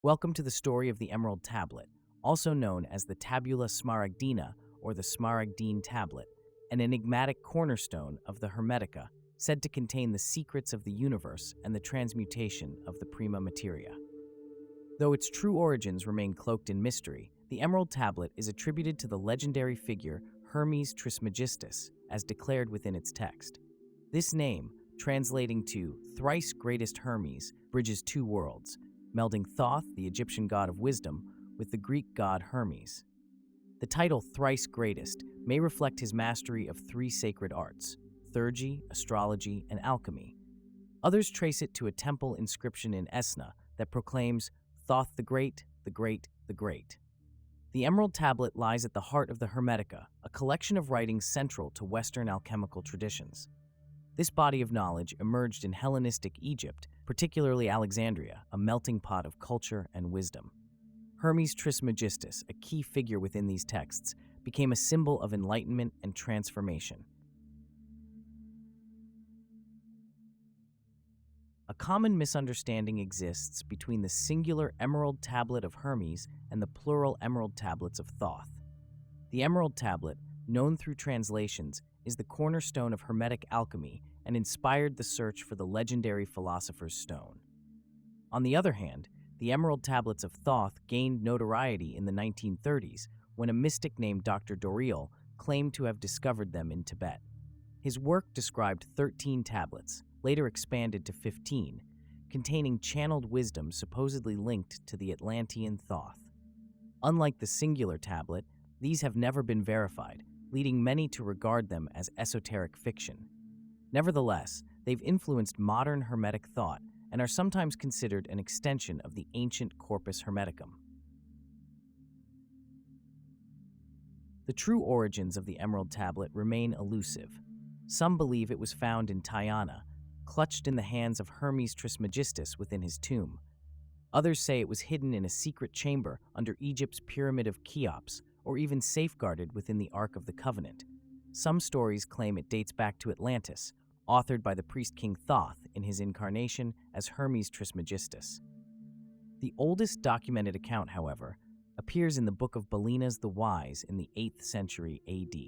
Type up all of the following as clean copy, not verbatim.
Welcome to the story of the Emerald Tablet, also known as the Tabula Smaragdina or the Smaragdine Tablet, an enigmatic cornerstone of the Hermetica, said to contain the secrets of the universe and the transmutation of the prima materia. Though its true origins remain cloaked in mystery, the Emerald Tablet is attributed to the legendary figure Hermes Trismegistus, as declared within its text. This name, translating to thrice greatest Hermes, bridges two worlds, melding Thoth, the Egyptian god of wisdom, with the Greek god Hermes. The title thrice greatest may reflect his mastery of three sacred arts: theurgy, astrology, and alchemy. Others trace it to a temple inscription in Esna that proclaims Thoth the Great, the Great, the Great. The Emerald Tablet lies at the heart of the Hermetica, a collection of writings central to Western alchemical traditions. This body of knowledge emerged in Hellenistic Egypt, particularly Alexandria, a melting pot of culture and wisdom. Hermes Trismegistus, a key figure within these texts, became a symbol of enlightenment and transformation. A common misunderstanding exists between the singular Emerald Tablet of Hermes and the plural Emerald Tablets of Thoth. The Emerald Tablet, known through translations, is the cornerstone of Hermetic alchemy and inspired the search for the legendary philosopher's stone. On the other hand, the Emerald Tablets of Thoth gained notoriety in the 1930s when a mystic named Dr. Doreel claimed to have discovered them in Tibet. His work described 13 tablets, later expanded to 15, containing channeled wisdom supposedly linked to the Atlantean Thoth. Unlike the singular tablet, these have never been verified, leading many to regard them as esoteric fiction. Nevertheless, they've influenced modern Hermetic thought and are sometimes considered an extension of the ancient Corpus Hermeticum. The true origins of the Emerald Tablet remain elusive. Some believe it was found in Tyana, clutched in the hands of Hermes Trismegistus within his tomb. Others say it was hidden in a secret chamber under Egypt's Pyramid of Cheops, or even safeguarded within the Ark of the Covenant. Some stories claim it dates back to Atlantis, authored by the priest King Thoth in his incarnation as Hermes Trismegistus. The oldest documented account, however, appears in the Book of Balinas the Wise in the 8th century AD.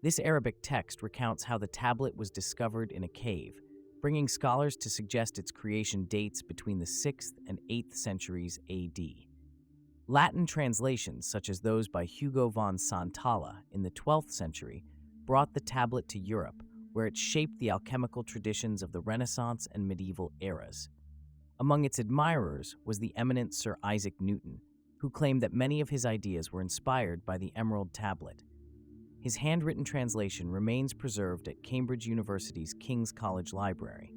This Arabic text recounts how the tablet was discovered in a cave, bringing scholars to suggest its creation dates between the 6th and 8th centuries AD. Latin translations, such as those by Hugo von Santalla in the 12th century, brought the tablet to Europe, where it shaped the alchemical traditions of the Renaissance and medieval eras. Among its admirers was the eminent Sir Isaac Newton, who claimed that many of his ideas were inspired by the Emerald Tablet. His handwritten translation remains preserved at Cambridge University's King's College Library.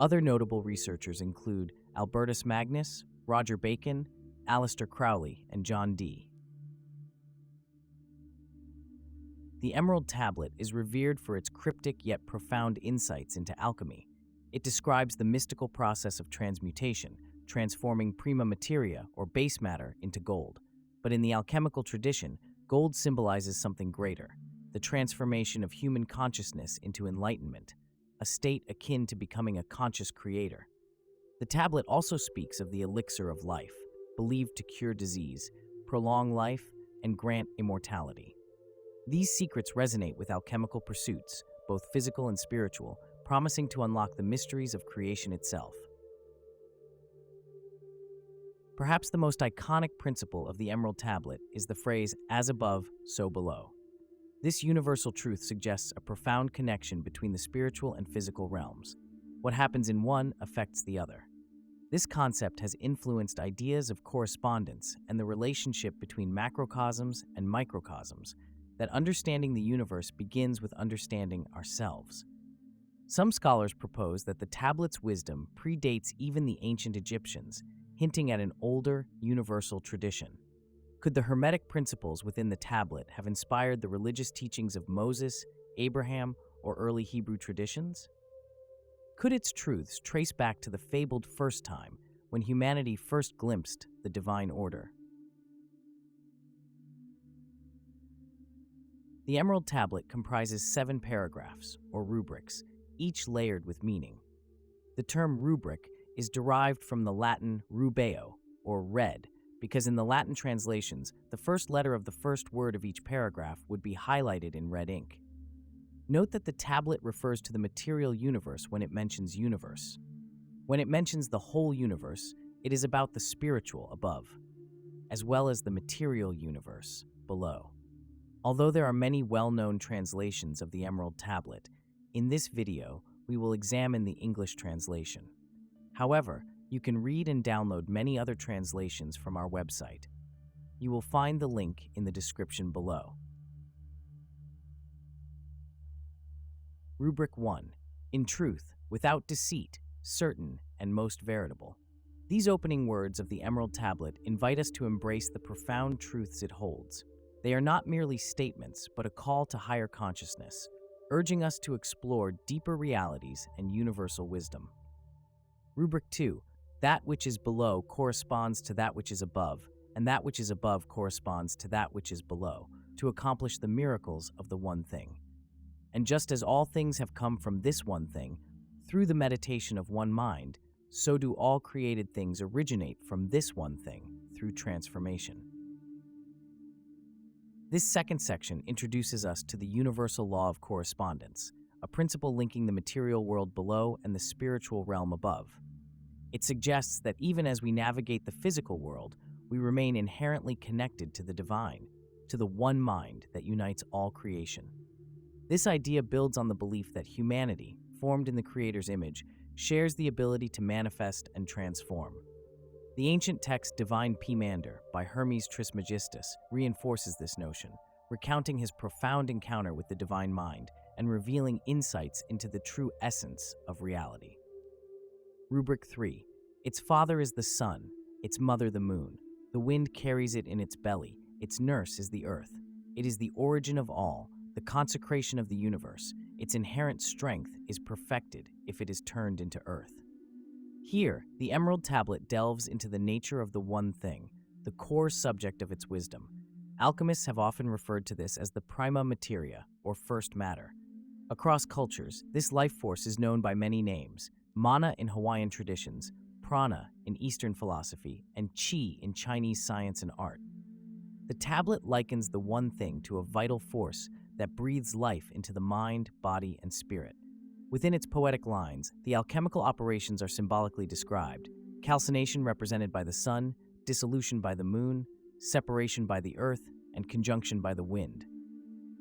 Other notable researchers include Albertus Magnus, Roger Bacon, Aleister Crowley, and John Dee. The Emerald Tablet is revered for its cryptic yet profound insights into alchemy. It describes the mystical process of transmutation, transforming prima materia or base matter into gold. But in the alchemical tradition, gold symbolizes something greater, the transformation of human consciousness into enlightenment, a state akin to becoming a conscious creator. The tablet also speaks of the elixir of life, believed to cure disease, prolong life, and grant immortality. These secrets resonate with alchemical pursuits, both physical and spiritual, promising to unlock the mysteries of creation itself. Perhaps the most iconic principle of the Emerald Tablet is the phrase, "as above, so below." This universal truth suggests a profound connection between the spiritual and physical realms. What happens in one affects the other. This concept has influenced ideas of correspondence and the relationship between macrocosms and microcosms, that understanding the universe begins with understanding ourselves. Some scholars propose that the tablet's wisdom predates even the ancient Egyptians, hinting at an older, universal tradition. Could the Hermetic principles within the tablet have inspired the religious teachings of Moses, Abraham, or early Hebrew traditions? Could its truths trace back to the fabled first time when humanity first glimpsed the divine order? The Emerald Tablet comprises 7 paragraphs, or rubrics, each layered with meaning. The term rubric is derived from the Latin rubeo, or red, because in the Latin translations, the first letter of the first word of each paragraph would be highlighted in red ink. Note that the tablet refers to the material universe when it mentions universe. When it mentions the whole universe, it is about the spiritual above, as well as the material universe below. Although there are many well-known translations of the Emerald Tablet, in this video, we will examine the English translation. However, you can read and download many other translations from our website. You will find the link in the description below. Rubric 1. In truth, without deceit, certain, and most veritable. These opening words of the Emerald Tablet invite us to embrace the profound truths it holds. They are not merely statements, but a call to higher consciousness, urging us to explore deeper realities and universal wisdom. Rubric 2. That which is below corresponds to that which is above, and that which is above corresponds to that which is below, to accomplish the miracles of the one thing. And just as all things have come from this one thing, through the meditation of one mind, so do all created things originate from this one thing, through transformation. This second section introduces us to the universal law of correspondence, a principle linking the material world below and the spiritual realm above. It suggests that even as we navigate the physical world, we remain inherently connected to the divine, to the one mind that unites all creation. This idea builds on the belief that humanity, formed in the Creator's image, shares the ability to manifest and transform. The ancient text Divine Poemander by Hermes Trismegistus reinforces this notion, recounting his profound encounter with the divine mind and revealing insights into the true essence of reality. Rubric 3. Its father is the sun, its mother the moon. The wind carries it in its belly, its nurse is the earth. It is the origin of all, the consecration of the universe. Its inherent strength is perfected if it is turned into earth. Here, the Emerald Tablet delves into the nature of the one thing, the core subject of its wisdom. Alchemists have often referred to this as the prima materia, or first matter. Across cultures, this life force is known by many names: mana in Hawaiian traditions, prana in Eastern philosophy, and chi in Chinese science and art. The tablet likens the one thing to a vital force that breathes life into the mind, body, and spirit. Within its poetic lines, the alchemical operations are symbolically described: calcination represented by the sun, dissolution by the moon, separation by the earth, and conjunction by the wind.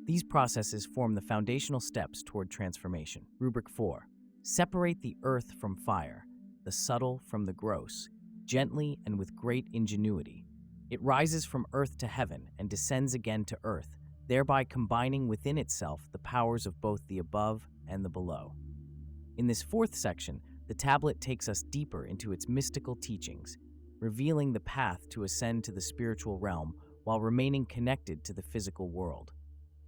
These processes form the foundational steps toward transformation. Rubric 4. Separate the earth from fire, the subtle from the gross, gently and with great ingenuity. It rises from earth to heaven and descends again to earth, thereby combining within itself the powers of both the above and the below. In this fourth section, the tablet takes us deeper into its mystical teachings, revealing the path to ascend to the spiritual realm while remaining connected to the physical world.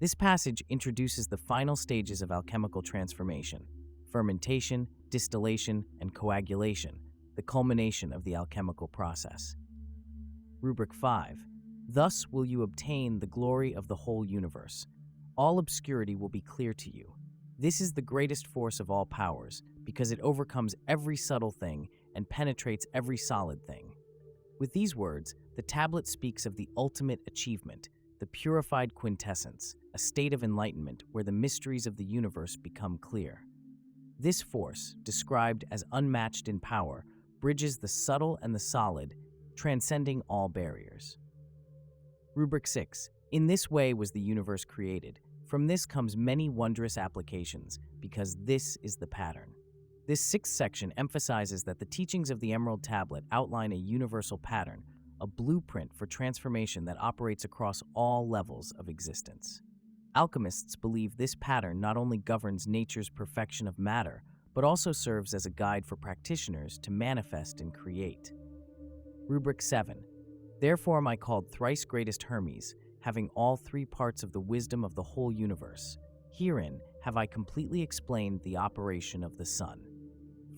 This passage introduces the final stages of alchemical transformation: fermentation, distillation, and coagulation, the culmination of the alchemical process. Rubric 5. Thus will you obtain the glory of the whole universe. All obscurity will be clear to you. This is the greatest force of all powers, because it overcomes every subtle thing and penetrates every solid thing. With these words, the tablet speaks of the ultimate achievement, the purified quintessence, a state of enlightenment where the mysteries of the universe become clear. This force, described as unmatched in power, bridges the subtle and the solid, transcending all barriers. Rubric 6. In this way was the universe created. From this comes many wondrous applications, because this is the pattern. This sixth section emphasizes that the teachings of the Emerald Tablet outline a universal pattern, a blueprint for transformation that operates across all levels of existence. Alchemists believe this pattern not only governs nature's perfection of matter, but also serves as a guide for practitioners to manifest and create. Rubric 7. Therefore am I called thrice greatest Hermes, having all three parts of the wisdom of the whole universe. Herein have I completely explained the operation of the sun.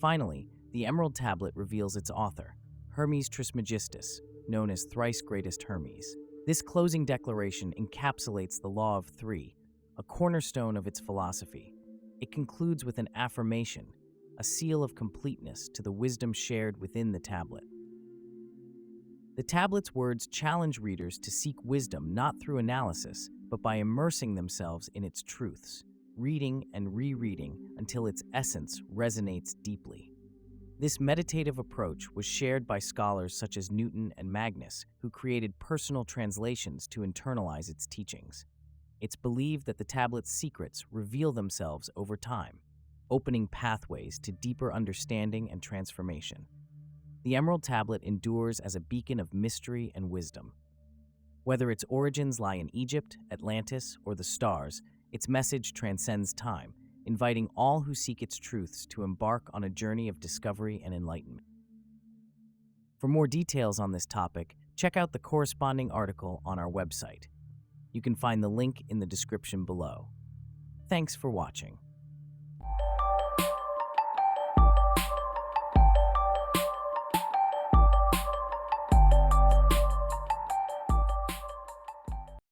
Finally, the Emerald Tablet reveals its author, Hermes Trismegistus, known as thrice greatest Hermes. This closing declaration encapsulates the law of three, a cornerstone of its philosophy. It concludes with an affirmation, a seal of completeness to the wisdom shared within the tablet. The tablet's words challenge readers to seek wisdom not through analysis, but by immersing themselves in its truths, reading and rereading until its essence resonates deeply. This meditative approach was shared by scholars such as Newton and Magnus, who created personal translations to internalize its teachings. It's believed that the tablet's secrets reveal themselves over time, opening pathways to deeper understanding and transformation. The Emerald Tablet endures as a beacon of mystery and wisdom. Whether its origins lie in Egypt, Atlantis, or the stars, its message transcends time, inviting all who seek its truths to embark on a journey of discovery and enlightenment. For more details on this topic, check out the corresponding article on our website. You can find the link in the description below. Thanks for watching.